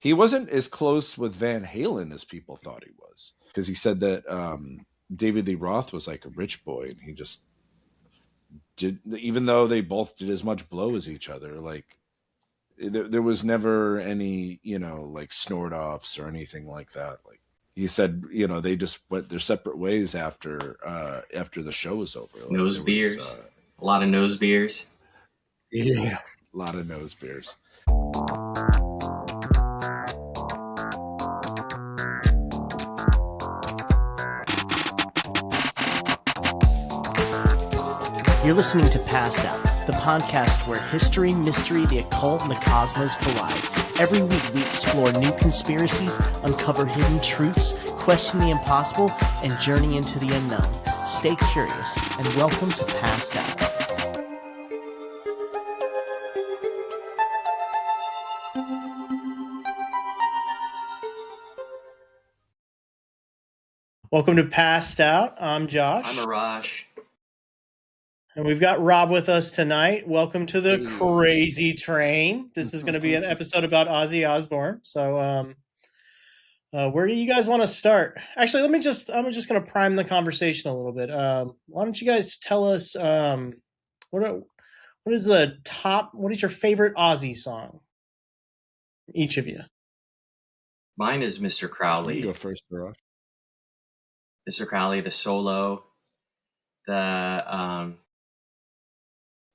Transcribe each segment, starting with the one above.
He wasn't as close with Van Halen as people thought he was, because he said that David Lee Roth was like a rich boy, and he just did, even though they both did as much blow as each other, like there was never any, like snort offs or anything like that. Like he said, they just went their separate ways after the show was over. Like Nose there was beers. A lot of nose beers. yeah, a lot of nose beers. You're listening to Passed Out, the podcast where history, mystery, the occult, and the cosmos collide. Every week we explore new conspiracies, uncover hidden truths, question the impossible, and journey into the unknown. Stay curious, and welcome to Passed Out. Welcome to Passed Out. I'm Josh. I'm Arash. And we've got Rob with us tonight. Welcome to the crazy train. This is going to be an episode about Ozzy Osbourne. So, where do you guys want to start? Actually, I'm just going to prime the conversation a little bit. Why don't you guys tell us what is your favorite Ozzy song? Each of you. Mine is Mr. Crowley. You go first, Rob. Mr. Crowley, the solo,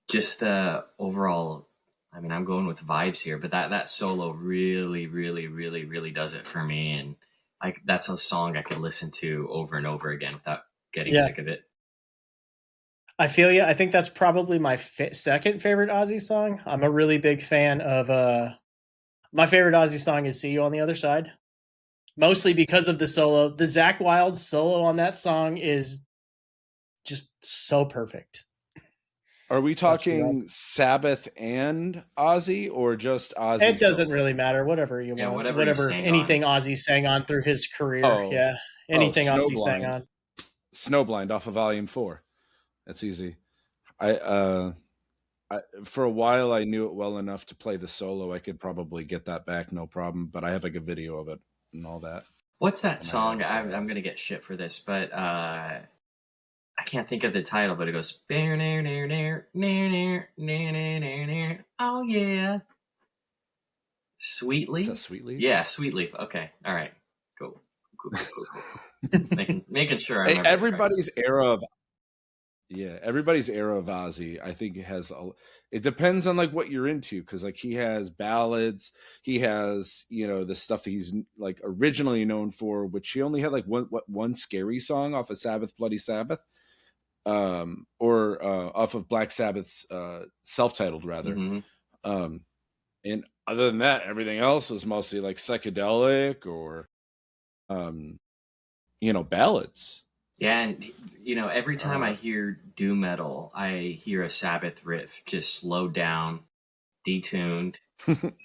just the overall, I mean, I'm going with vibes here, but that solo really, really, really, really does it for me. And that's a song I could listen to over and over again without getting sick of it. I feel you. I think that's probably my second favorite Ozzy song. I'm a really big fan of, my favorite Ozzy song is See You on the Other Side. Mostly because of the solo. The Zakk Wylde solo on that song is just so perfect. Are we talking Sabbath and Ozzy, or just Ozzy? It doesn't really matter. Whatever you want. Whatever anything Ozzy sang on through his career. Anything Ozzy sang on. Snowblind off of Volume 4. That's easy. I for a while I knew it well enough to play the solo. I could probably get that back, no problem. But I have like a video of it and all that. What's that song? I'm gonna get shit for this, but I can't think of the title, but it goes, oh yeah, Sweetleaf. Is that Sweetleaf? Yeah, Sweetleaf. Okay, all right, cool. making sure I remember. Everybody's era of Ozzy, I think it depends on like what you're into, because like he has ballads, he has the stuff he's like originally known for, which he only had like one scary song off of Sabbath Bloody Sabbath, or off of Black Sabbath's self-titled rather. Mm-hmm. And other than that, everything else was mostly like psychedelic or ballads. Yeah, and every time I hear doom metal, I hear a Sabbath riff just slowed down, detuned,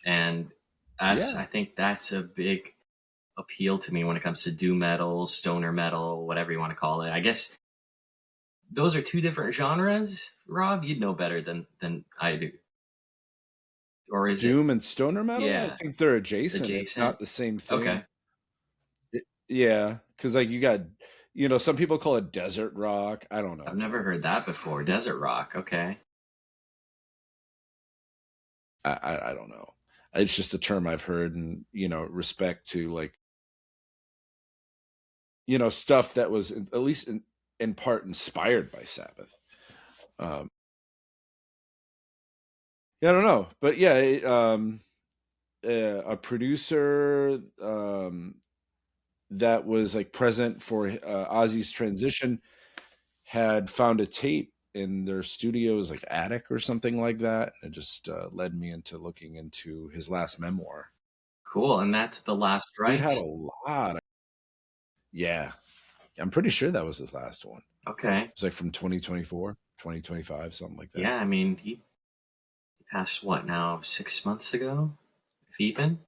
and I think that's a big appeal to me when it comes to doom metal, stoner metal, whatever you want to call it. I guess those are two different genres. Rob, you'd know better than I do. Or is doom and stoner metal? Yeah, I think they're adjacent. It's not the same thing. Okay. Yeah, because like you got, some people call it desert rock. I don't know. I've never heard that before. Desert rock. Okay. I don't know. It's just a term I've heard, and respect to like, stuff that was at least in part inspired by Sabbath. I don't know, but yeah, a producer that was like present for Ozzy's transition had found a tape in their studio's like attic or something like that. It just led me into looking into his last memoir. Cool, and that's The Last Rites. He had a lot. Yeah, I'm pretty sure that was his last one. Okay. It was like from 2024, 2025, something like that. Yeah, I mean, he passed what now, 6 months ago, if even?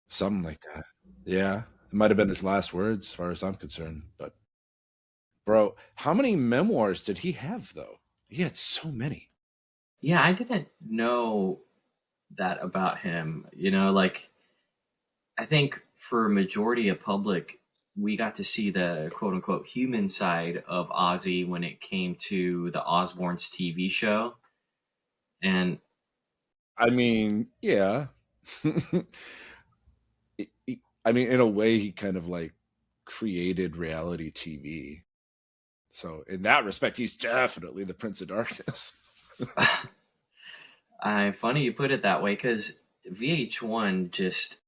Something like that. Yeah, it might have been his last words as far as I'm concerned. But bro, how many memoirs did he have though? He had so many. Yeah, I didn't know that about him. Like I think for a majority of public, we got to see the quote unquote human side of Ozzy when it came to the Osbournes TV show. And I mean, yeah. I mean, in a way, he kind of like created reality TV. So, in that respect, he's definitely the Prince of Darkness. funny you put it that way, because VH1 just,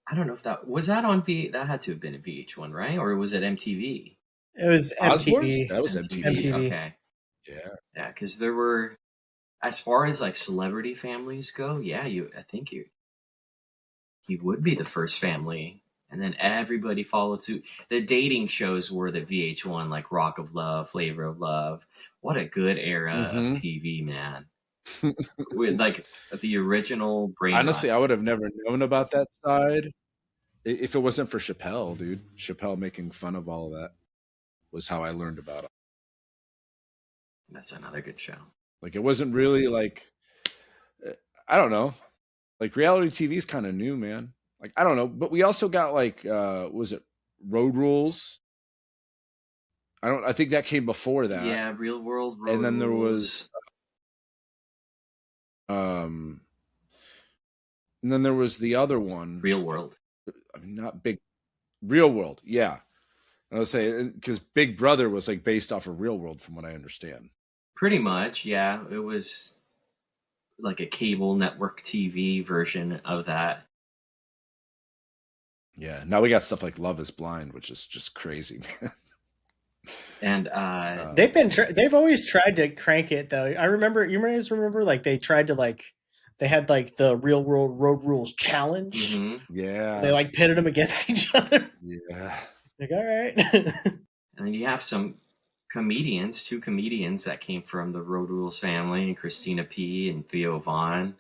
I don't know if that was that on that had to have been a VH1, right? Or was it MTV? It was Osbourne's? MTV. That was MTV. Okay. Yeah. Yeah, because there were, as far as like celebrity families go, yeah, I think he would be the first family, and then everybody followed suit. The dating shows were the VH1, like Rock of Love, Flavor of Love. What a good era of TV, man! With like the original brain Honestly, rot. I would have never known about that side if it wasn't for Chappelle, dude. Chappelle making fun of all of that was how I learned about it. That's another good show. Like, it wasn't really like, I don't know. Like, reality TV is kind of new, man. Like, I don't know. But we also got like, was it Road Rules? I think that came before that. Yeah, Real World Road And then there Rules. was and then there was the other one. Real World. I mean, not Big Real World. Yeah. I was saying because Big Brother was like based off of Real World, from what I understand. Pretty much, yeah. It was like a cable network TV version of that. Yeah. Now we got stuff like Love Is Blind, which is just crazy, man. And they've always tried to crank it though. You guys remember like they tried to like they had like the Real World Road Rules challenge. Mm-hmm. Yeah. They like pitted them against each other. Yeah. Like, all right. And then you have some two comedians that came from the Road Rules family, Christina P. and Theo Vaughn.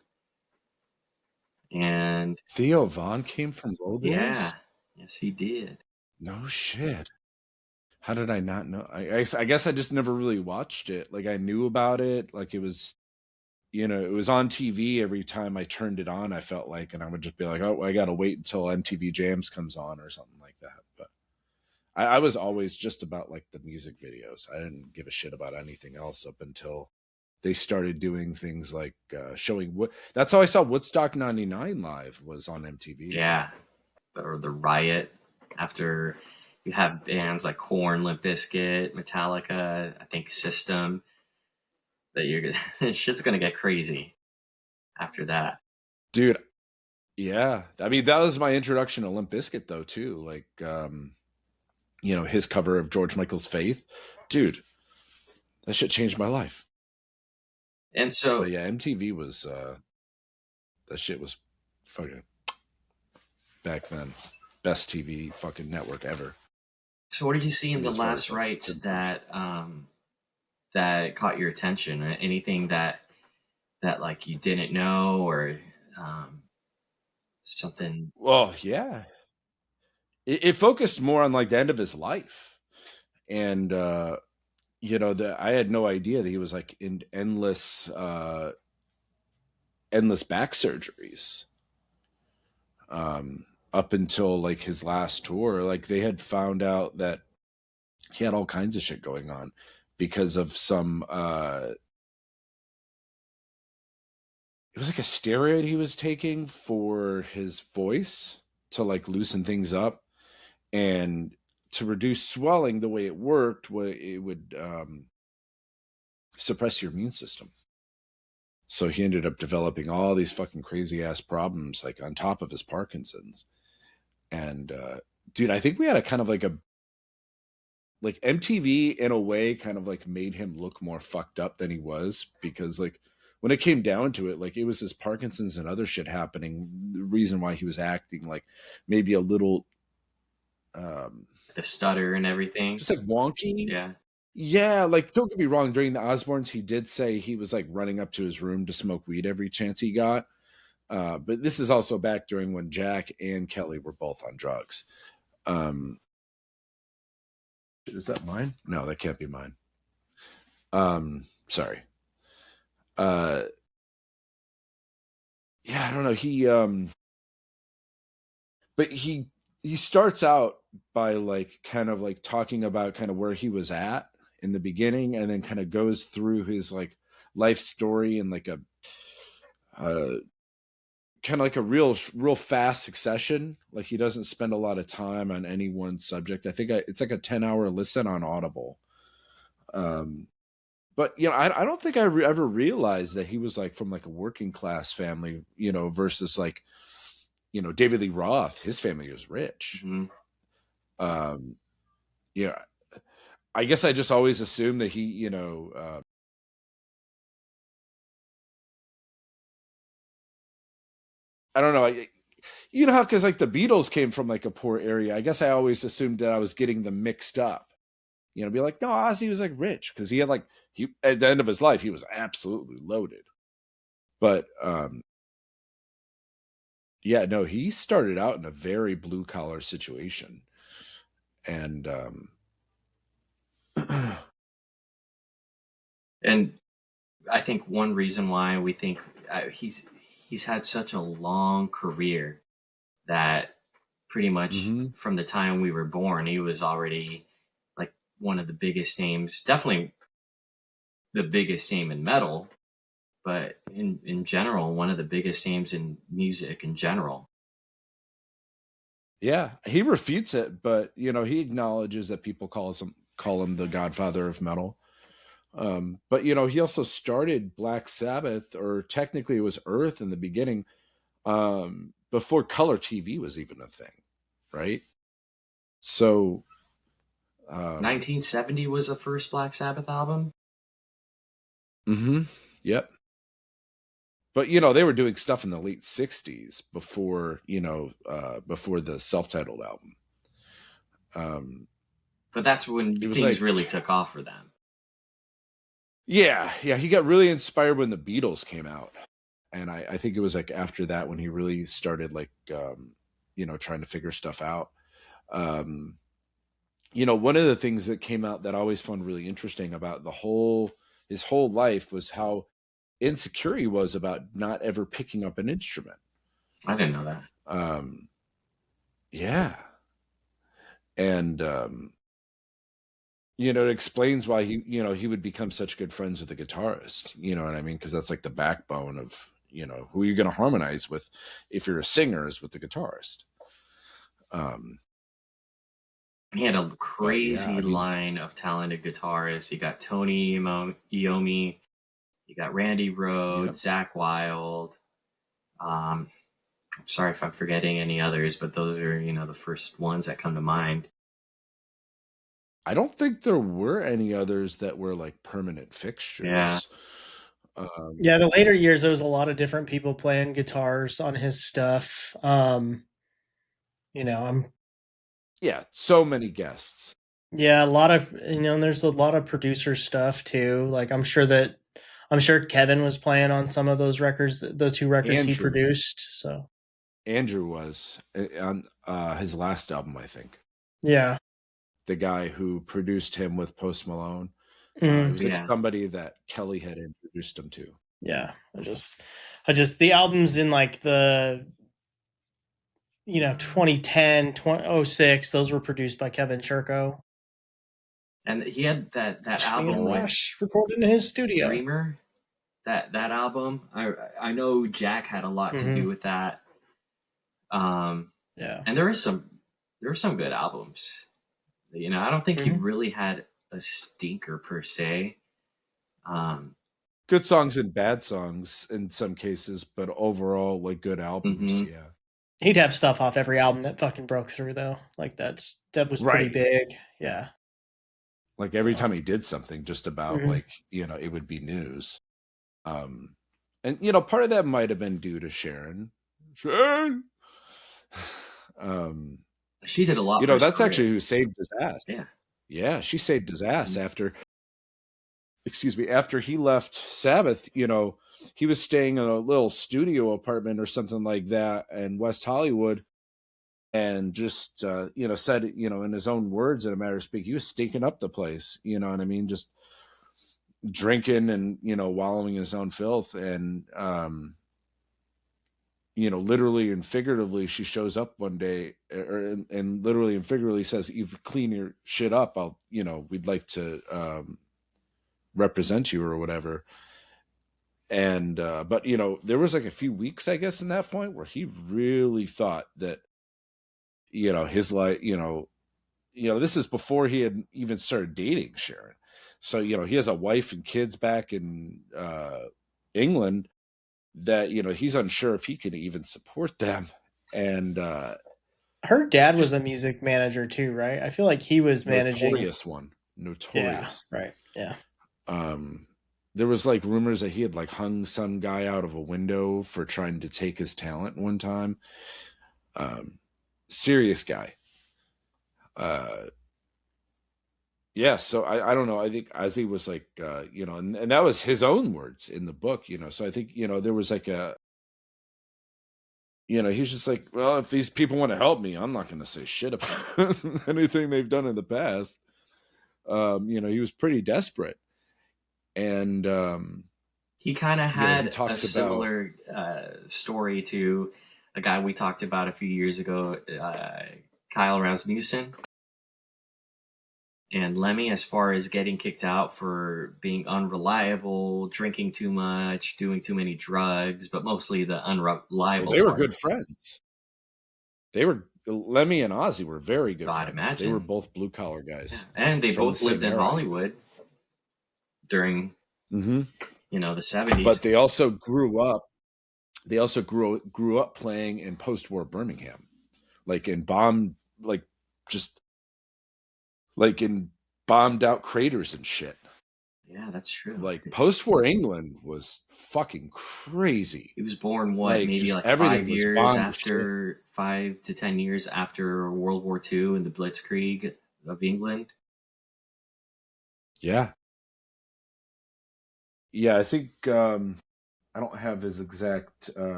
And Theo Vaughn came from Road Rules? Yeah. Yes, he did. No shit. How did I not know? I guess I just never really watched it. Like, I knew about it. Like, it was, it was on TV every time I turned it on, I felt like, and I would just be like, oh, I got to wait until MTV Jams comes on or something like that. But I was always just about like the music videos. I didn't give a shit about anything else up until they started doing things like showing what. That's how I saw Woodstock '99 live, was on MTV. Yeah. Or the Riot, after you have bands like Korn, Limp Bizkit, Metallica, I think System, that shit's gonna get crazy after that. Dude, yeah. I mean, that was my introduction to Limp Bizkit though, too. Like, his cover of George Michael's Faith. Dude, that shit changed my life. And so, but yeah, MTV was that shit was fucking, back then, best TV fucking network ever. So what did you see in the last Rites that that caught your attention? Anything that like you didn't know, or something? Well, yeah, it focused more on like the end of his life, and I had no idea that he was like in endless back surgeries up until like his last tour. Like, they had found out that he had all kinds of shit going on because of some it was like a steroid he was taking for his voice to like loosen things up and to reduce swelling. The way it worked, it would suppress your immune system. So he ended up developing all these fucking crazy ass problems, like on top of his Parkinson's. And dude, I think we had a kind of like MTV in a way kind of like made him look more fucked up than he was, because like when it came down to it, like it was his Parkinson's and other shit happening, the reason why he was acting like maybe a little the stutter and everything, just like wonky. Yeah, like, don't get me wrong, during the Osbournes he did say he was like running up to his room to smoke weed every chance he got, but this is also back during when Jack and Kelly were both on drugs. Is that mine? No, that can't be mine. Sorry. Yeah, I don't know. but he starts out by like kind of like talking about kind of where he was at in the beginning, and then kind of goes through his like life story in like a kind of like a real fast succession. Like he doesn't spend a lot of time on any one subject. I think it's like a 10-hour listen on Audible. But you know, I don't think I ever realized that he was like from like a working class family, you know, versus like, you know, David Lee Roth, his family was rich. Yeah, I guess I just always assumed that he, you know, I don't know. You know how, because like the Beatles came from like a poor area. I guess I always assumed that I was getting them mixed up. You know, be like, no, Ozzy was like rich because he had like, he at the end of his life he was absolutely loaded. But yeah, no, he started out in a very blue collar situation, and And I think one reason why we think he's had such a long career that pretty much mm-hmm. from the time we were born, he was already like one of the biggest names, definitely the biggest name in metal, but in general, one of the biggest names in music in general. Yeah, he refutes it, but you know, he acknowledges that people call him the godfather of metal. But you know, he also started Black Sabbath, or technically it was Earth in the beginning, before color TV was even a thing, right? So, 1970 was the first Black Sabbath album. mm-hmm, yep. But you know, they were doing stuff in the late '60s before, you know, before the self-titled album. But that's when It was things like, really took off for them. yeah, he got really inspired when the Beatles came out, and I think it was like after that when he really started like, you know, trying to figure stuff out. Um, you know, one of the things that came out that I always found really interesting about his whole life was how insecure he was about not ever picking up an instrument. I didn't know that. Yeah, and you know, it explains why he would become such good friends with the guitarist. You know what I mean? Because that's like the backbone of, you know, who you're going to harmonize with if you're a singer is with the guitarist. He had a But yeah, crazy I mean, line of talented guitarists. You got Tony Iommi, you got Randy Rhoads, yep. Zach Wild. I'm sorry if I'm forgetting any others, but those are, you know, the first ones that come to mind. I don't think there were any others that were like permanent Yeah. fixtures. Yeah, the later years there was a lot of different people playing guitars on his stuff. You know, Yeah, so many guests. yeah, a lot of, you know, and there's a lot of producer stuff too. Like I'm sure Kevin was playing on some of those records, those two records he produced. So Andrew was on his last album, I think. yeah. The guy who produced him with Post Malone. It was like Yeah. somebody that Kelly had introduced him to. Yeah. I just the albums in like the, you know, 2010, 2006, those were produced by Kevin Churko. And he had that Me album and with Rush recorded in his studio. Dreamer. That album. I know Jack had a lot to do with that. Yeah. And there were some good albums. You know, I don't think he really had a stinker per se. Good songs and bad songs in some cases, but overall, like good albums. Yeah. He'd have stuff off every album that fucking broke through, though. Like that was pretty big. Yeah. Like every time he did something, just about like, you know, it would be news. And you know, part of that might have been due to Sharon. Sharon. She did a lot. You know, that's actually who saved his ass. Yeah. Yeah, she saved his ass after he left Sabbath. You know, he was staying in a little studio apartment or something like that in West Hollywood, and just you know, said, you know, in his own words, in a matter of speak, he was stinking up the place. You know what I mean? Just drinking and, you know, wallowing in his own filth. And literally and figuratively, she shows up one day and literally and figuratively says, "You've cleaned your shit up. We'd like to represent you or whatever." And but there was like a few weeks, I guess, in that point where he really thought that his life, this is before he had even started dating Sharon. So he has a wife and kids back in England that he's unsure if he can even support them. And her dad was a music manager too, right? I feel like he was managing. Notorious. Yeah, right. Yeah. There was like rumors that he had like hung some guy out of a window for trying to take his talent one time. Serious guy. Yeah, so I don't know. I think Ozzy was like, and that was his own words in the book, So I think, there was like he's just like, well, if these people want to help me, I'm not going to say shit about anything they've done in the past. He was pretty desperate. And he kind of had a similar story to a guy we talked about a few years ago, Kyle Rasmussen and Lemmy, as far as getting kicked out for being unreliable, drinking too much, doing too many drugs, but mostly the unreliable. Well, they were good friends. Lemmy and Ozzy were very good friends. Imagine. They were both blue collar guys. Yeah. And they both lived in Hollywood during the 70s. But they also grew up playing in post-war Birmingham, like in bombed out craters and shit. Yeah, that's true. Like post-war England was fucking crazy. He was born maybe like 5 years after, 5 to 10 years after World War II and the Blitzkrieg of England. Yeah. Yeah, I think I don't have his exact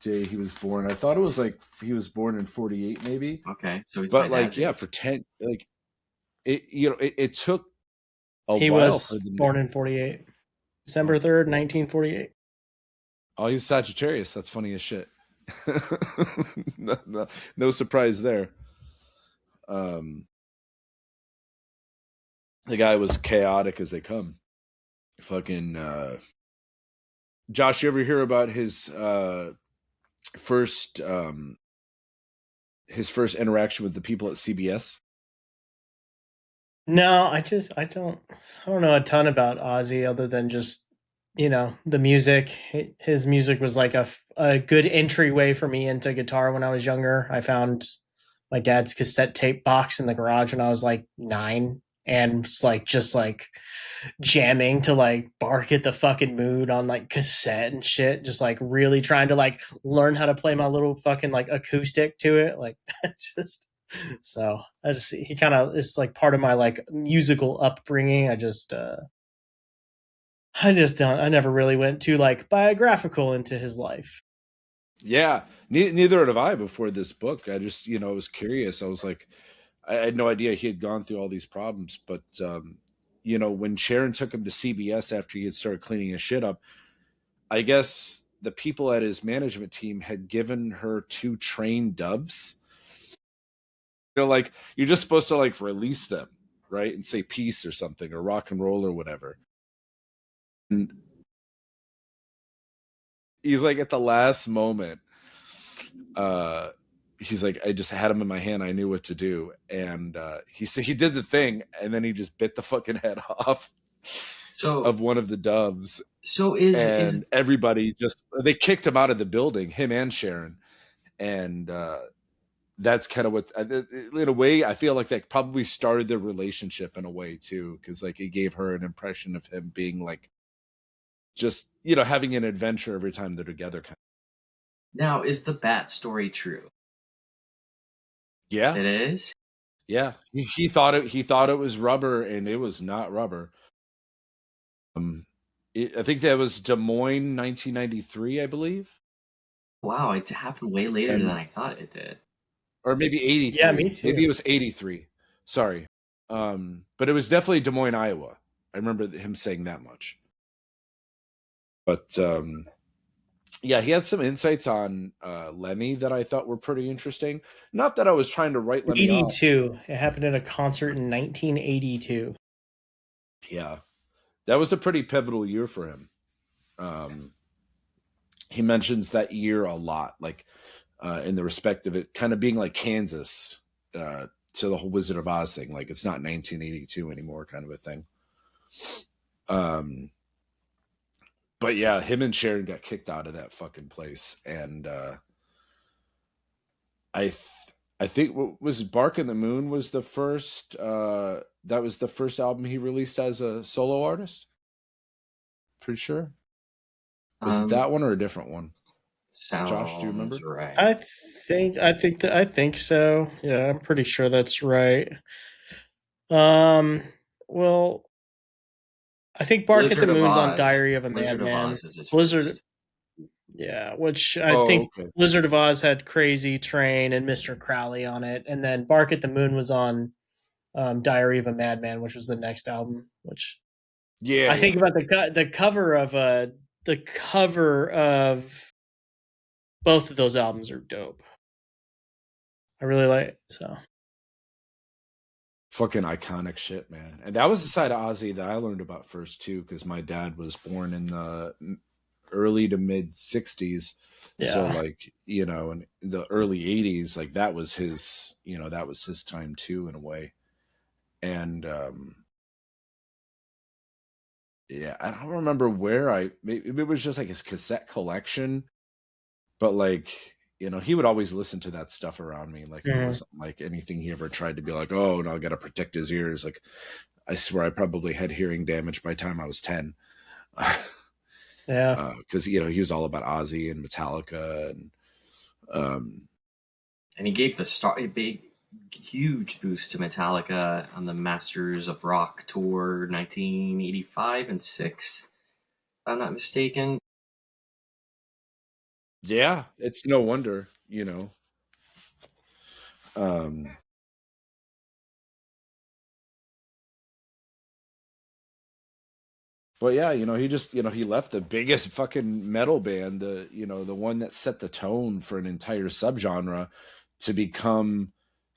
day he was born. I thought it was like he was born in 48 maybe. Okay. So he's but like for 10 like it took a he while. Was born in 48. December 3rd, 1948. Oh, he's Sagittarius. That's funny as shit. No surprise there. The guy was chaotic as they come. Fucking Josh, you ever hear about his first interaction with the people at CBS? No, I don't know a ton about Ozzy other than just the music. His music was like a good entryway for me into guitar when I was younger. I found my dad's cassette tape box in the garage when I was like 9 and was like just like jamming to like Bark at the Fucking Moon on like cassette and shit, just like really trying to like learn how to play my little fucking like acoustic to it, like just so he kind of is like part of my like musical upbringing. I never really went too like biographical into his life. Yeah, neither have I before this book. I just I was curious. I was like, I had no idea he had gone through all these problems. But when Sharon took him to CBS after he had started cleaning his shit up, I guess the people at his management team had given her 2 trained doves. Like you're just supposed to like release them, right, and say peace or something or rock and roll or whatever. And he's like at the last moment, he's like, I just had him in my hand. I knew what to do. And he said he did the thing, and then he just bit the fucking head off of one of the doves. So everybody they kicked him out of the building, him and Sharon. And that's kind of what, in a way, I feel like that probably started their relationship in a way too, because like it gave her an impression of him being like just having an adventure every time they're together. Now, is the bat story true? Yeah, it is. Yeah, he thought it was rubber, and it was not rubber. I think that was Des Moines, 1993, I believe. Wow, it happened way later than I thought it did. Or maybe 83. Yeah, me too. Maybe it was 83. Sorry. But it was definitely Des Moines, Iowa. I remember him saying that much. But yeah, he had some insights on Lemmy that I thought were pretty interesting. Not that I was trying to write Lemmy off. 82. It happened at a concert in 1982. Yeah, that was a pretty pivotal year for him. He mentions that year a lot, like in the respect of it kind of being like Kansas to the whole Wizard of Oz thing. Like it's not 1982 anymore, kind of a thing. But yeah, him and Sharon got kicked out of that fucking place, and I think what was Bark in the Moon was the first. That was the first album he released as a solo artist. Pretty sure. Was it that one or a different one? Josh, do you remember? Sounds right. I think so. Yeah, I'm pretty sure that's right. Well, I think Bark Blizzard at the of Moon's on Oz. Diary of a Blizzard of Madman. Oz is his Blizzard, first. yeah, which I think Okay. Blizzard of Oz had Crazy Train and Mr. Crowley on it, and then Bark at the Moon was on Diary of a Madman, which was the next album. Which Yeah, I think about the cover of both of those albums are dope. I really like it, so. fucking iconic shit, man. And that was the side of Ozzy that I learned about first too, because my dad was born in the early to mid '60s. Yeah. So like, you know, in the early '80s, like that was his, you know, that was his time too, in a way. And yeah, I don't remember where maybe it was just like his cassette collection, but like, you know, he would always listen to that stuff around me. Like it wasn't like anything he ever tried to be like, oh, no, I got to protect his ears. Like I swear I probably had hearing damage by the time I was 10. Yeah. Because, you know, he was all about Ozzy and Metallica. And he gave a big, huge boost to Metallica on the Masters of Rock tour 1985 and 6, if I'm not mistaken. Yeah, it's no wonder, you know. But yeah, you know, he just, you know, he left the biggest fucking metal band, the, you know, the one that set the tone for an entire subgenre to become,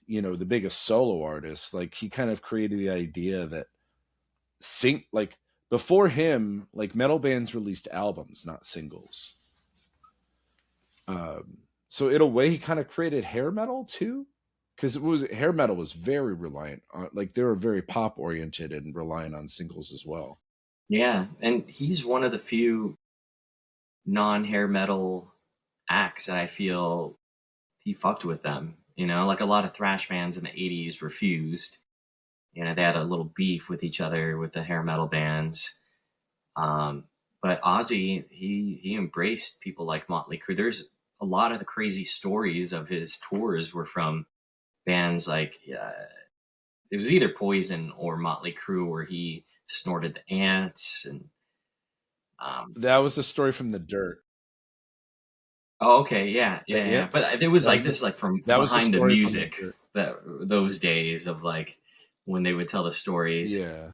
you know, the biggest solo artist. Like he kind of created the idea that like before him, like metal bands released albums, not singles. So in a way he kind of created hair metal too. Because hair metal was very reliant on, like they were very pop oriented and reliant on singles as well. Yeah, and he's one of the few non-hair metal acts that I feel he fucked with them. You know, like a lot of thrash bands in the 80s refused. You know, they had a little beef with each other with the hair metal bands. But Ozzy, he embraced people like Motley Crue. There's a lot of the crazy stories of his tours were from bands like it was either Poison or Motley Crue, where he snorted the ants. And That was a story from The Dirt. oh, okay, yeah. But there was like this, like from that was a behind the story from music, that those days of like when they would tell the stories. Yeah.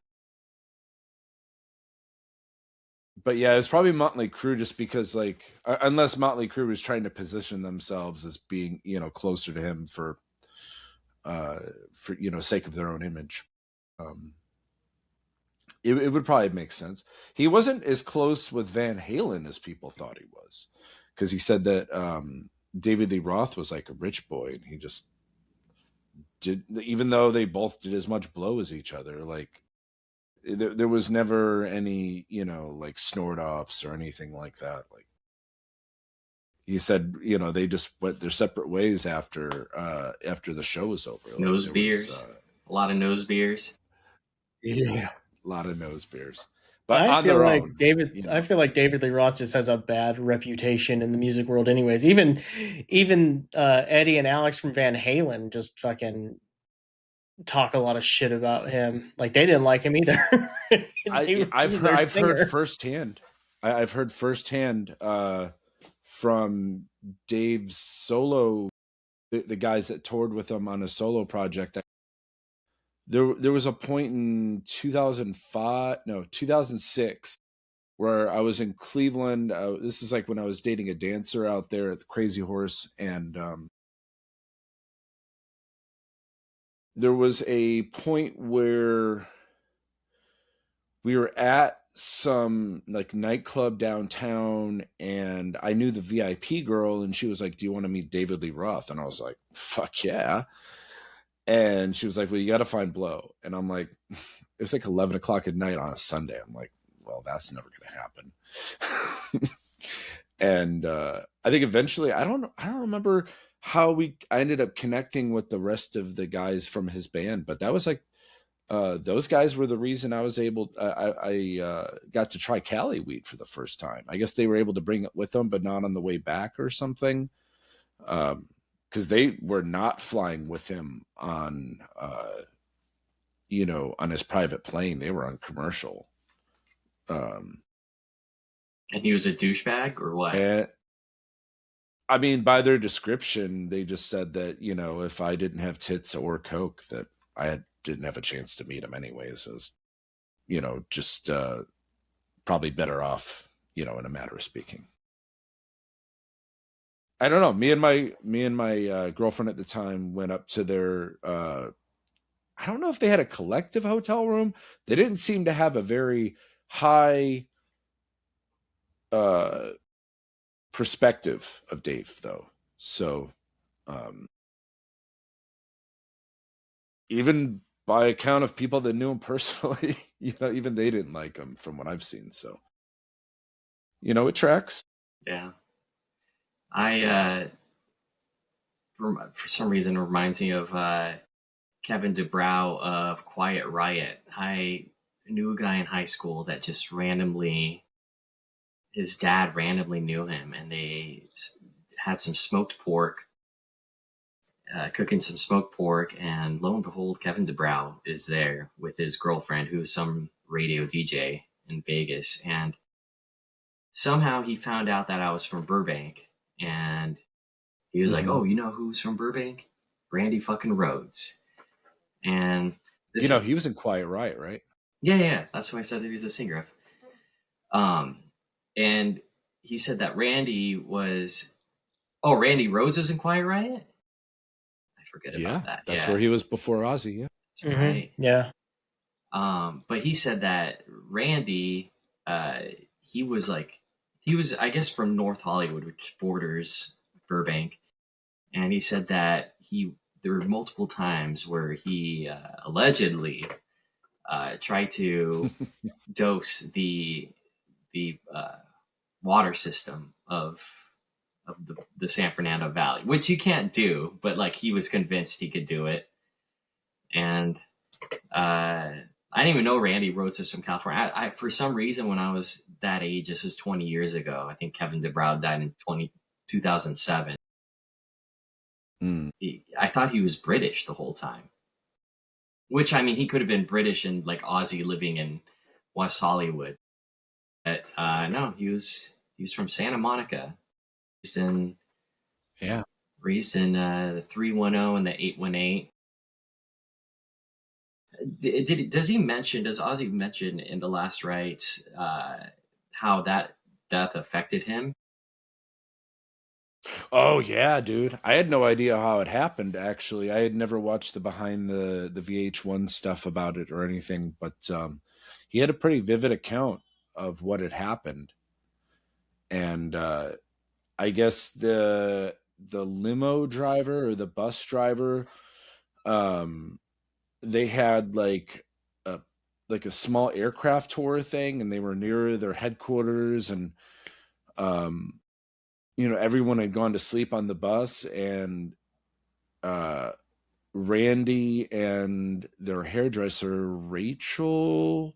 But yeah, it was probably Motley Crue, just because like unless Motley Crue was trying to position themselves as being, you know, closer to him for you know, sake of their own image. It would probably make sense. He wasn't as close with Van Halen as people thought he was, because he said that David Lee Roth was like a rich boy, and he just did, even though they both did as much blow as each other, like there was never any, you know, like snort offs or anything like that. Like he said, you know, they just went their separate ways after the show was over. Like, Nose beers, a lot of nose beers. Yeah, a lot of nose beers. But I on feel their like own, David. you know. I feel like David Lee Roth just has a bad reputation in the music world, anyways. Even Eddie and Alex from Van Halen just fucking talk a lot of shit about him. Like they didn't like him either. I've heard firsthand. I've heard firsthand from Dave's solo, the guys that toured with him on a solo project. There was a point in 2006 where I was in Cleveland. This is like when I was dating a dancer out there at the Crazy Horse, and there was a point where we were at some like nightclub downtown, and I knew the VIP girl, and she was like, "Do you want to meet David Lee Roth?" And I was like, "Fuck yeah." And she was like, "Well, you got to find Blow." And I'm like, it's like 11 o'clock at night on a Sunday. I'm like, well, that's never going to happen. And I think eventually, I don't remember how I ended up connecting with the rest of the guys from his band, but that was like, those guys were the reason I was able, I got to try Cali weed for the first time. I guess they were able to bring it with them, but not on the way back or something. Because they were not flying with him on, on his private plane. They were on commercial. And he was a douchebag or what? And, I mean, by their description, they just said that, if I didn't have tits or coke, that didn't have a chance to meet him anyways. So it was, just probably better off, in a matter of speaking. I don't know. Me and my girlfriend at the time went up to their, I don't know if they had a collective hotel room. They didn't seem to have a very high perspective of Dave, though. So even by account of people that knew him personally, even they didn't like him from what I've seen. So, it tracks. Yeah. For some reason, it reminds me of Kevin DuBrow of Quiet Riot. I knew a guy in high school that just his dad randomly knew him, and they had some smoked pork, cooking some smoked pork, and lo and behold, Kevin DuBrow is there with his girlfriend, who's some radio DJ in Vegas, and somehow he found out that I was from Burbank, and he was like, "Oh, you know who's from Burbank? Randy fucking Rhoads." And he was in Quiet Riot, right? Yeah. That's why I said that he was a singer. And he said that Randy Rhoads was in Quiet Riot? I forget about that. That's where he was before Ozzy, yeah. That's right. Yeah. But he said that Randy, he was, I guess, from North Hollywood, which borders Burbank. And he said that there were multiple times where he allegedly tried to dose the water system of the San Fernando Valley, which you can't do, but he was convinced he could do it. And I didn't even know Randy Rhoads was from California. I for some reason, when I was that age, this is 20 years ago, I think Kevin DuBrow died in 2007. I thought he was British the whole time. Which, I mean, he could have been British and Aussie living in West Hollywood. But no, he was from Santa Monica. Raised in the 310 and the 818. Does Ozzy mention in the last rites how that death affected him? Oh yeah, dude. I had no idea how it happened, actually. I had never watched the behind the VH1 stuff about it or anything, but he had a pretty vivid account of what had happened. And I guess the limo driver or the bus driver, they had a small aircraft tour thing, and they were near their headquarters, and everyone had gone to sleep on the bus, and Randy and their hairdresser, Rachel.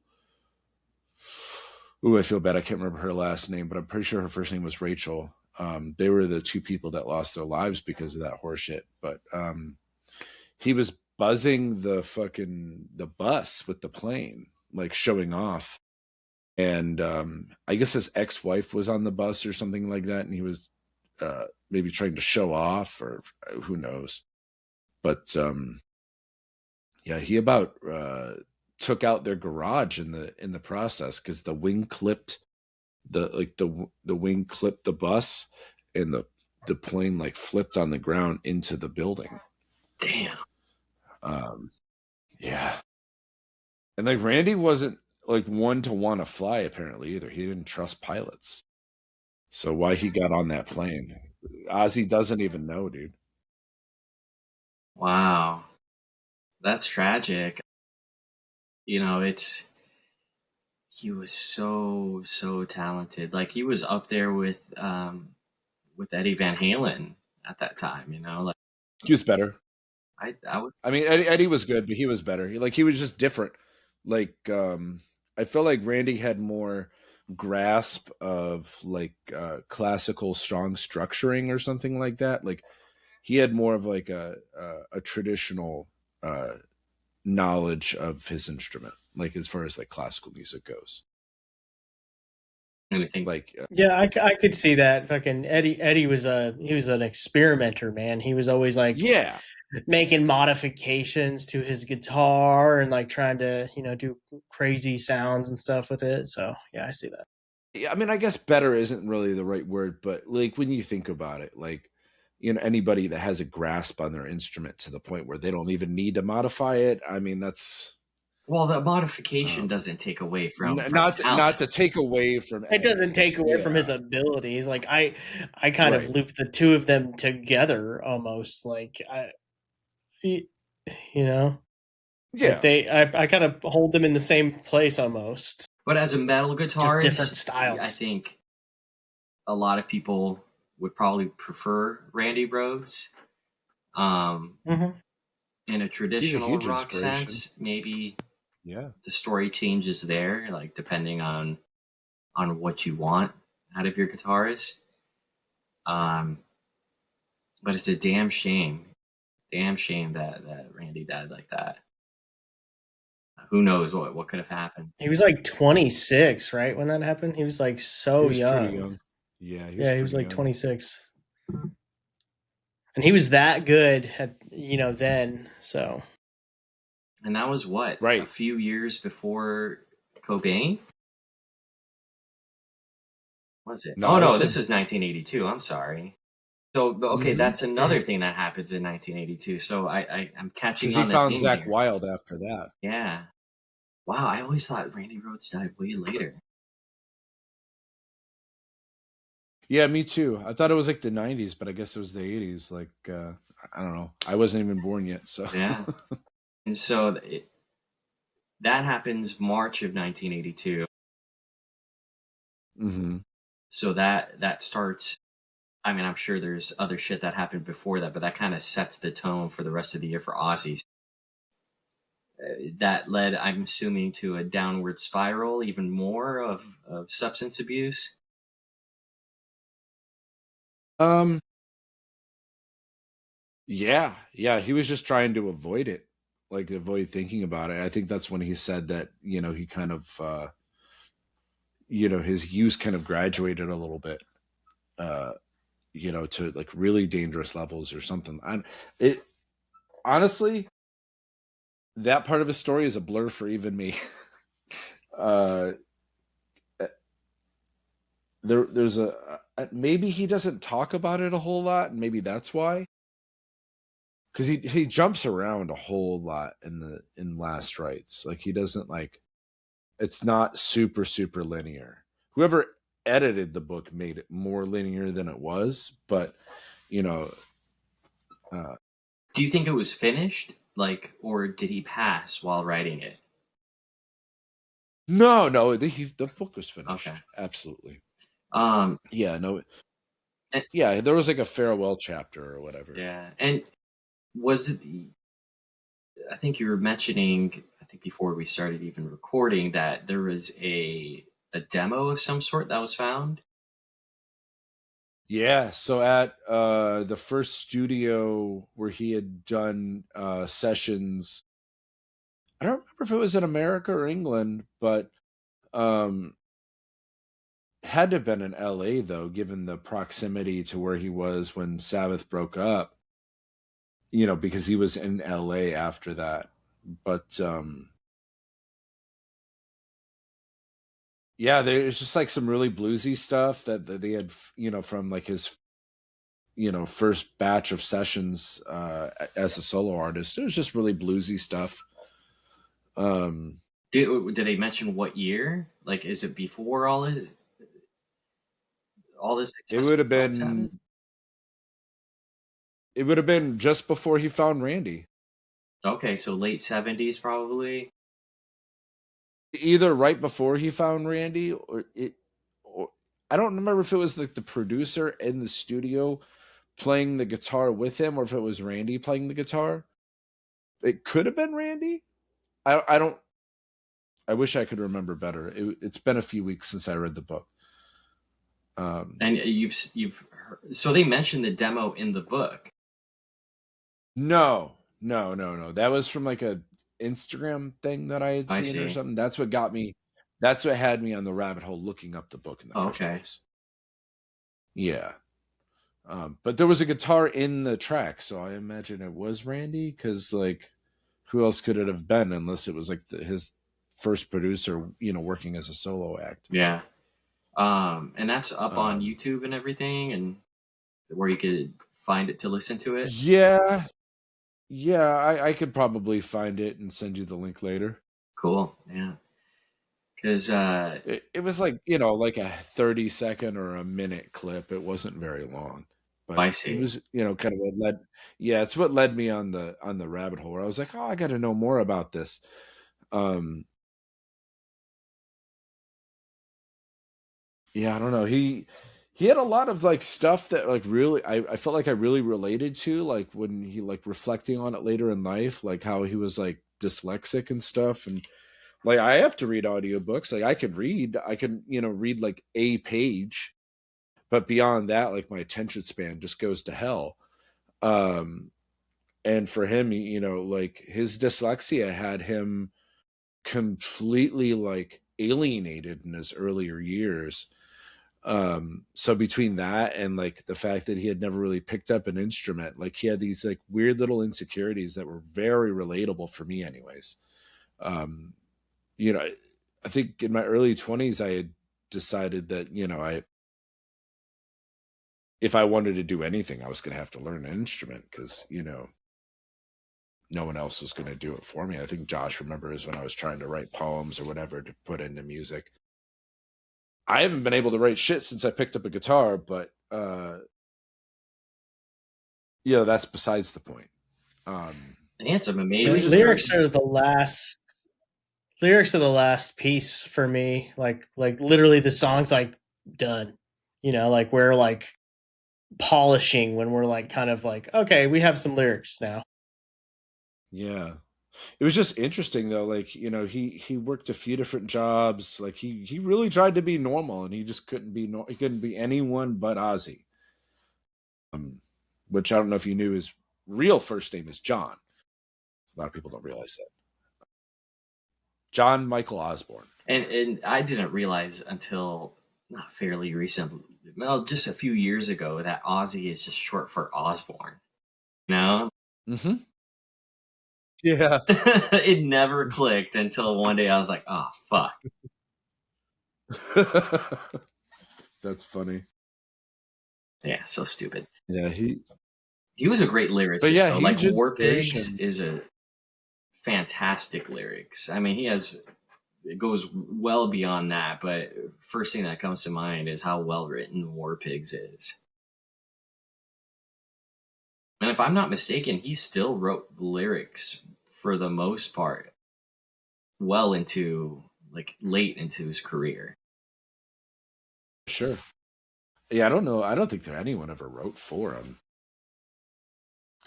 Ooh, I feel bad. I can't remember her last name, but I'm pretty sure her first name was Rachel. They were the two people that lost their lives because of that horseshit. But he was buzzing the bus with the plane, showing off. And I guess his ex-wife was on the bus or something like that, and he was maybe trying to show off, or who knows. But yeah, he about took out their garage in the process, because the wing clipped the wing clipped the bus, and the plane like flipped on the ground into the building. Damn. Yeah. And like Randy wasn't like one to want to fly apparently either. He didn't trust pilots. So why he got on that plane, Ozzy doesn't even know, dude. Wow. That's tragic. He was so talented. Like he was up there with Eddie Van Halen at that time, like He was better. I would. I mean, Eddie was good, but he was better. He was just different. Like, I feel like Randy had more grasp of like classical strong structuring or something like that. Like, he had more of like a traditional knowledge of his instrument, like as far as like classical music goes. Anything. Like, Yeah, I could see that. Fucking Eddie was he was an experimenter, man. He was always like yeah, making modifications to his guitar and like trying to do crazy sounds and stuff with it. So yeah, I see that. yeah. I mean, I guess better isn't really the right word, but like when you think about it, like anybody that has a grasp on their instrument to the point where they don't even need to modify it. I mean, that's Well, the modification doesn't take away from not talent. to take away from It anything. doesn't take away from his abilities. Like I kind of loop the two of them together almost. Like you know, yeah. Like I kind of hold them in the same place almost. But as a metal guitarist, just different styles. I think a lot of people would probably prefer Randy Rhoads. In a traditional rock sense, maybe the story changes there, like depending on what you want out of your guitarist. But it's a damn shame that Randy died like that. Who knows what could have happened? He was like 26, right, when that happened. He was like so young. Pretty young. Yeah, he was like 26, and he was that good at then. So, and that was what a few years before Cobain. Was it? Oh no, this is 1982. I'm sorry. So okay, that's another thing that happens in 1982. So I'm catching on. He found Zakk Wylde after that. Yeah. Wow, I always thought Randy Rhoads died way later. Yeah, me too. I thought it was like the 90s, but I guess it was the 80s. Like I don't know. I wasn't even born yet, so yeah. And so that happens March of 1982. Mm-hmm. So that starts. I mean, I'm sure there's other shit that happened before that, but that kind of sets the tone for the rest of the year for Ozzy. That led, I'm assuming, to a downward spiral, even more of substance abuse. Yeah, he was just trying to avoid it, like avoid thinking about it. I think that's when he said that he kind of his use kind of graduated a little bit, to like really dangerous levels or something. It honestly, that part of his story is a blur for even me. There's maybe he doesn't talk about it a whole lot, and maybe that's why. Because he jumps around a whole lot in Last Rites. Like he doesn't like, it's not super linear. Whoever edited the book made it more linear than it was, but do you think it was finished, like, or did he pass while writing it? No, the book was finished. Okay. Absolutely. Yeah, no. Yeah, there was like a farewell chapter or whatever. Yeah, and was it? I think you were mentioning, I think before we started even recording, that there was a demo of some sort that was found. Yeah, so at the first studio where he had done sessions, I don't remember if it was in America or England, but had to have been in LA though, given the proximity to where he was when Sabbath broke up. Because he was in LA after that. But Yeah, there's just like some really bluesy stuff that they had, from like his, first batch of sessions as a solo artist. It was just really bluesy stuff. Did they mention what year? Like, is it before all this It successful would have drugs happened? been it would have been just before he found Randy. Okay, so late 70s probably. Either right before he found Randy, or I don't remember if it was like the producer in the studio playing the guitar with him, or if it was Randy playing the guitar. It could have been Randy. I don't. I wish I could remember better. It's been a few weeks since I read the book. And you've heard, so they mentioned the demo in the book. No. That was from like a Instagram thing that I had seen or something. That's what got me. That's what had me on the rabbit hole looking up the book in the first place. Yeah. But there was a guitar in the track, so I imagine it was Randy, because like, who else could it have been unless it was like his first producer, working as a solo act. Yeah. And that's up on YouTube and everything, and where you could find it to listen to it. Yeah. I could probably find it and send you the link later. Cool. Yeah. Because it was like, like a 30-second or a minute clip. It wasn't very long, but I see. It was, kind of what led. Yeah, it's what led me on the rabbit hole where I was like, oh, I got to know more about this. Yeah, I don't know. He had a lot of like stuff that like really I felt like I really related to, like when he like reflecting on it later in life, like how he was like dyslexic and stuff. And like I have to read audiobooks. Like I can read like a page, but beyond that, like my attention span just goes to hell. And for him, like his dyslexia had him completely like alienated in his earlier years. So between that and like the fact that he had never really picked up an instrument, like he had these like weird little insecurities that were very relatable for me anyways. um I think in my early 20s I had decided that if I wanted to do anything I was going to have to learn an instrument, because no one else was going to do it for me. I think Josh remembers when I was trying to write poems or whatever to put into music. I haven't been able to write shit since I picked up a guitar, but that's besides the point. And some amazing lyrics are the last piece for me. Like literally the song's like done. Like we're like polishing when we're like kind of like, okay, we have some lyrics now. Yeah. It was just interesting though, like, he worked a few different jobs. Like he really tried to be normal, and he just couldn't be he couldn't be anyone but Ozzy. Which I don't know if you knew, his real first name is John. A lot of people don't realize that. John Michael Osbourne. And I didn't realize until not fairly recently, well, just a few years ago, that Ozzy is just short for Osbourne. Mm-hmm. Yeah. It never clicked until one day I was like, oh, fuck. That's funny. Yeah, so stupid. Yeah, he was a great lyricist. But yeah, though. Like War Pigs is a fantastic lyrics. I mean, it goes well beyond that, but first thing that comes to mind is how well written War Pigs is. And if I'm not mistaken, he still wrote lyrics for the most part well into like late into his career. Sure. Yeah, I don't know. I don't think that anyone ever wrote for him.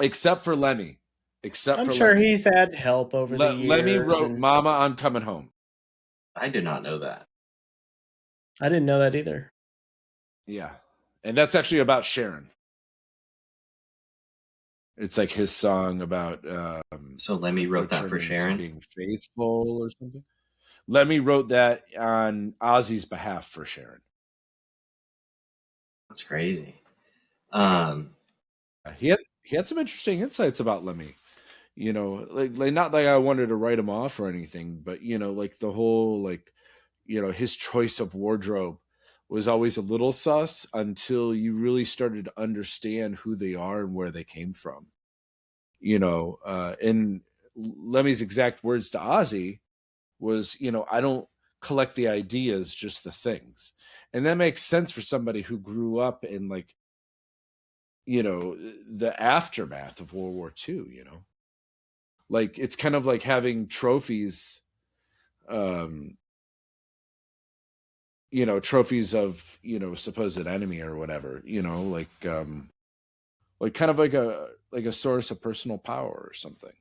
Except for Lemmy. I'm sure Lemmy. He's had help over the years. Lemmy wrote Mama, I'm Coming Home. I did not know that. I didn't know that either. Yeah. And that's actually about Sharon. It's like his song about so Lemmy wrote that for Sharon? Being faithful or something. Lemmy wrote that on Ozzy's behalf for Sharon. That's crazy. He had some interesting insights about Lemmy. Like not like I wanted to write him off or anything, but like the whole like his choice of wardrobe was always a little sus until you really started to understand who they are and where they came from. And Lemmy's exact words to Ozzy was, I don't collect the ideas, just the things. And that makes sense for somebody who grew up in like, the aftermath of World War II, like it's kind of like having trophies, trophies of, supposed enemy or whatever, like kind of like a source of personal power or something.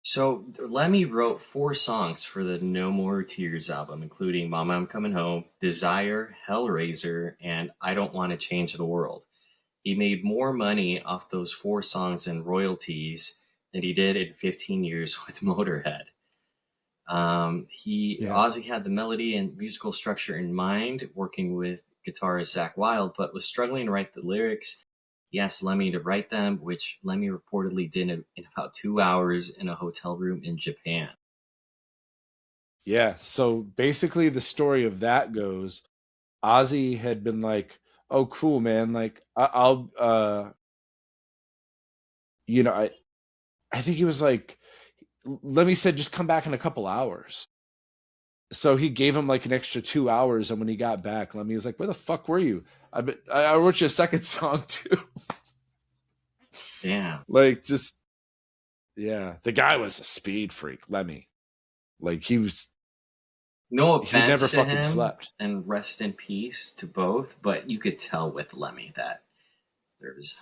So Lemmy wrote 4 songs for the No More Tears album, including Mama, I'm Coming Home, Desire, Hellraiser, and I Don't Want to Change the World. He made more money off those 4 songs in royalties than he did in 15 years with Motorhead. Ozzy had the melody and musical structure in mind, working with guitarist Zakk Wylde, but was struggling to write the lyrics. He asked Lemmy to write them, which Lemmy reportedly did in about 2 hours in a hotel room in Japan. Yeah, so basically the story of that goes, Ozzy had been like, oh, cool, man, like I'll I think he was like, Lemmy said, just come back in a couple hours. So he gave him like an extra 2 hours, and when he got back, Lemmy was like, where the fuck were you? I wrote you a second song too. Yeah. Like, just, yeah. The guy was a speed freak, Lemmy. Like, he was... No offense he never to fucking him, slept. and rest in peace to both, but you could tell with Lemmy that there was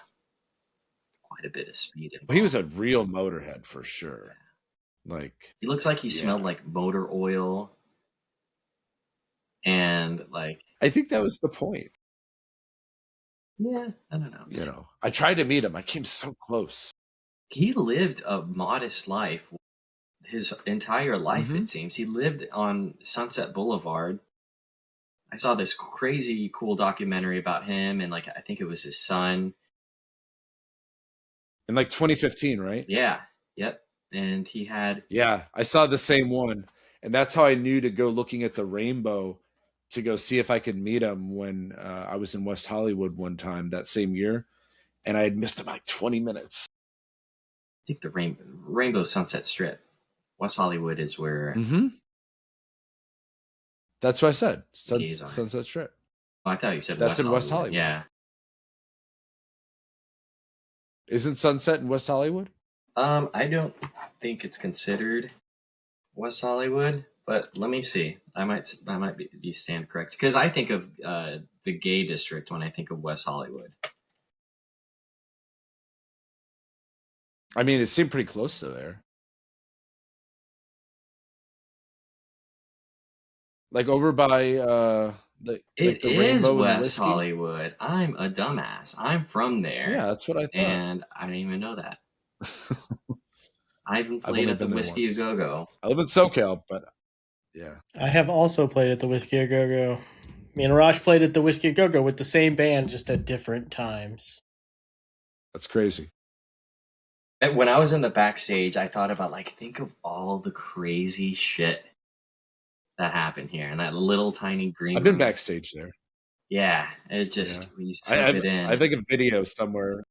quite a bit of speed involved. He was a real motorhead for sure. Like, he looks like he smelled like motor oil, and like, I think that was the point. Yeah, I don't know. I tried to meet him. I came so close. He lived a modest life his entire life, it seems. He lived on Sunset Boulevard. I saw this crazy cool documentary about him, and like I think it was his son. In like 2015, right? Yeah. Yep. And he had... Yeah, I saw the same one. And that's how I knew to go looking at the rainbow to go see if I could meet him when I was in West Hollywood one time that same year. And I had missed him like 20 minutes. I think the Rainbow Sunset Strip. West Hollywood is where... That's what I said. Sunset Strip. Oh, I thought you said that's West in Hollywood. West Hollywood. Yeah. Isn't Sunset in West Hollywood? I don't think it's considered West Hollywood, but let me see. I might be stand correct, because I think of the gay district when I think of West Hollywood. I mean, it seemed pretty close to there. Like over by the is West Hollywood. I'm a dumbass. I'm from there. Yeah, that's what I thought. And I didn't even know that. I even played at the Whiskey A Go Go. I live in SoCal, but yeah. I have also played at the Whiskey A Go Go. Me and Raj played at the Whiskey A Go Go with the same band, just at different times. That's crazy. And when I was in the backstage, I thought about, like, think of all the crazy shit that happened here in that little tiny green I've been backstage there. Yeah, it just... Yeah. You step it in. I think a video somewhere.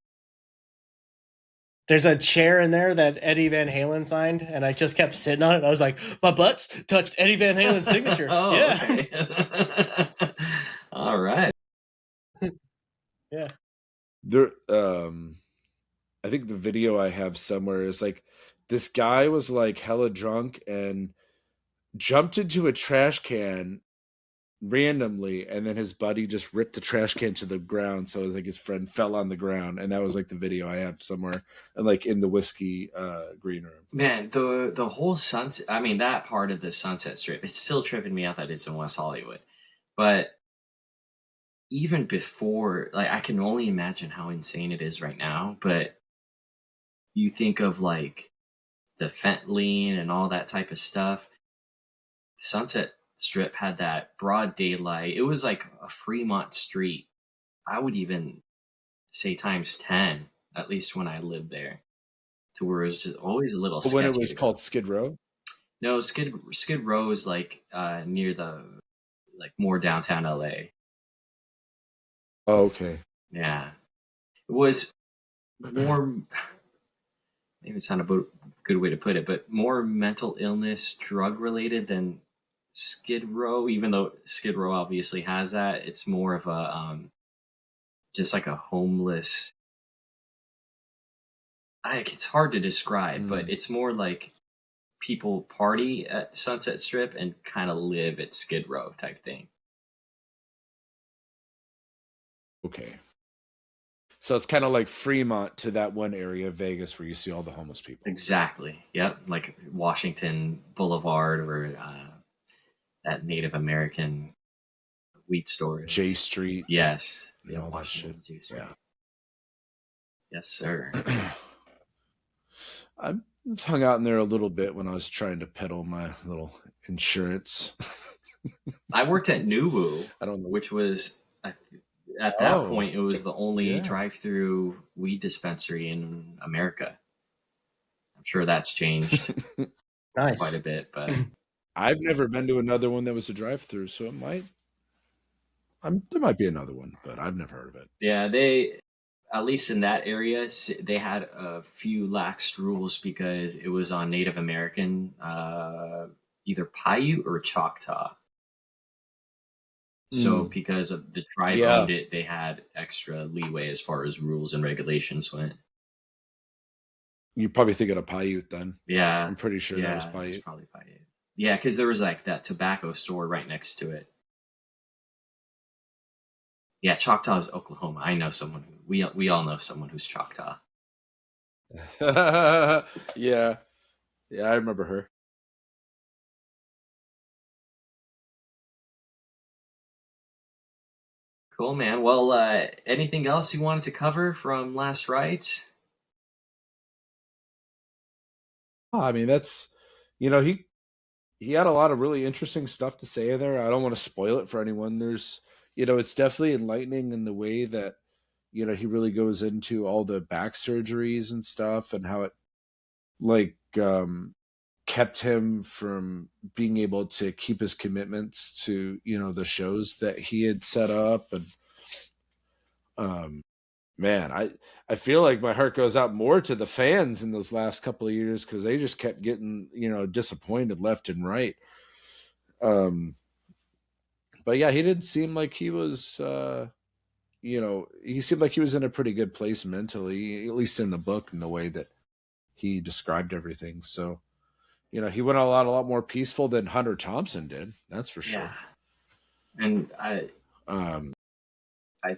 There's a chair in there that Eddie Van Halen signed, and I just kept sitting on it. I was like, my butt's touched Eddie Van Halen's signature. Oh, yeah. Okay. All right. Yeah. There, I think the video I have somewhere is like this guy was like hella drunk and jumped into a trash can randomly, and then his buddy just ripped the trash can to the ground, so like his friend fell on the ground, and that was like the video I have somewhere, and like in the whiskey green room. Man, the whole Sunset, I mean, that part of the Sunset Strip, it's still tripping me out that it's in West Hollywood. But even before, like, I can only imagine how insane it is right now, but you think of like the fentanyl and all that type of stuff. The Sunset Strip had that broad daylight. It was like a Fremont Street. I would even say times 10, at least when I lived there, to where it was just always a little sketchy. When it was called Skid Row? No, Skid Row is like near like more downtown LA. Oh, okay. Yeah, it was more. Maybe it's not a good way to put it, but more mental illness, drug related than Skid Row. Even though Skid Row obviously has that, it's more of a just like a homeless. It's hard to describe, but it's more like people party at Sunset Strip and kind of live at Skid Row type thing. Okay. So it's kind of like Fremont to that one area of Vegas where you see all the homeless people. Exactly. Yep. Like Washington Boulevard or that Native American wheat store. J Street. Yes. Yeah, all that shit. J Street. Yeah. Yes, sir. I hung out in there a little bit when I was trying to peddle my little insurance. I worked at Nuwu, I don't know. which was at that point it was the only drive-through weed dispensary in America. I'm sure that's changed quite a bit, but I've never been to another one that was a drive-through, so it might. There might be another one, but I've never heard of it. Yeah, at least in that area, they had a few lax rules because it was on Native American, either Paiute or Choctaw. So because of the tribe owned it, they had extra leeway as far as rules and regulations went. You probably thinking of Paiute then. Yeah. I'm pretty sure that was Paiute. It was probably Paiute. Yeah, because there was like that tobacco store right next to it. Yeah, Choctaw is Oklahoma. I know someone we all know someone who's Choctaw. Yeah, I remember her. Cool, man. Well, anything else you wanted to cover from last Rites? I mean, that's he had a lot of really interesting stuff to say there. I don't want to spoil it for anyone. There's it's definitely enlightening in the way that he really goes into all the back surgeries and stuff and how it kept him from being able to keep his commitments to the shows that he had set up. And man, I feel like my heart goes out more to the fans in those last couple of years because they just kept getting disappointed left and right. But yeah, he did seem like he was he seemed like he was in a pretty good place mentally, at least in the book and the way that he described everything. So he went a lot more peaceful than Hunter Thompson did. That's for sure. And I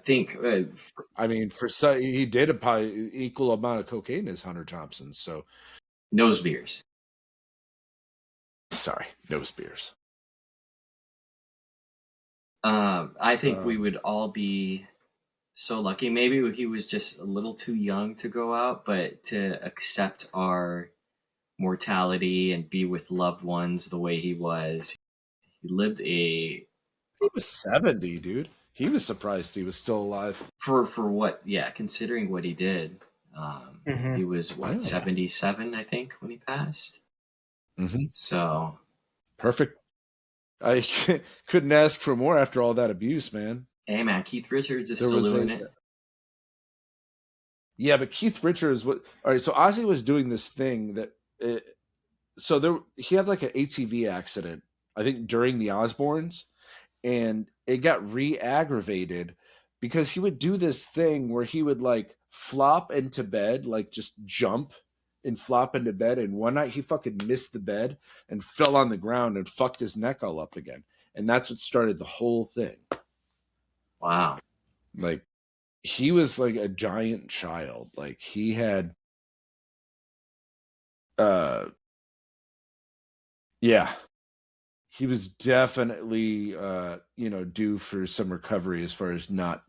think he did a equal amount of cocaine as Hunter Thompson. So nose beers. Sorry, nose beers. I think we would all be so lucky. Maybe he was just a little too young to go out, but to accept our mortality and be with loved ones the way he was. He lived He was 70, dude. He was surprised he was still alive. For what? Yeah, considering what he did. He was 77, I think, when he passed. Mm-hmm. So perfect. I couldn't ask for more after all that abuse, man. Hey, man, Keith Richards is still doing it. Yeah, but Keith Richards, all right. So Ozzy was doing this thing that, he had like an ATV accident, I think, during the Osbournes, and it got re-aggravated because he would do this thing where he would like flop into bed, like just jump and flop into bed. And one night he fucking missed the bed and fell on the ground and fucked his neck all up again. And that's what started the whole thing. Wow. Like, he was like a giant child. Like, he had, yeah, he was definitely, due for some recovery as far as not,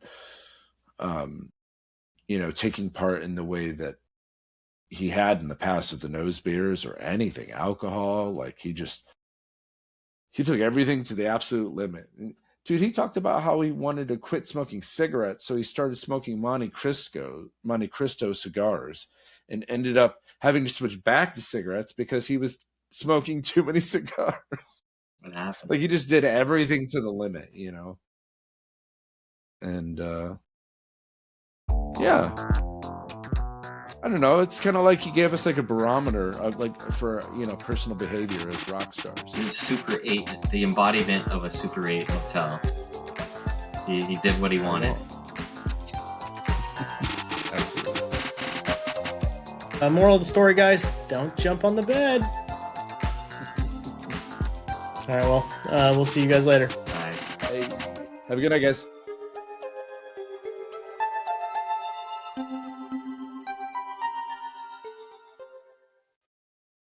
taking part in the way that he had in the past with the nose beers or anything, alcohol. Like, he took everything to the absolute limit. Dude, he talked about how he wanted to quit smoking cigarettes, so he started smoking Monte Cristo cigars and ended up having to switch back to cigarettes because he was smoking too many cigars. What happened? Like he just did everything to the limit, and yeah, I don't know. It's kind of like he gave us like a barometer of like for personal behavior as rock stars. He was Super 8, the embodiment of a Super 8 hotel. He did what he wanted. Absolutely. Moral of the story, guys: don't jump on the bed. All right, well, we'll see you guys later. Bye. Hey, have a good night, guys.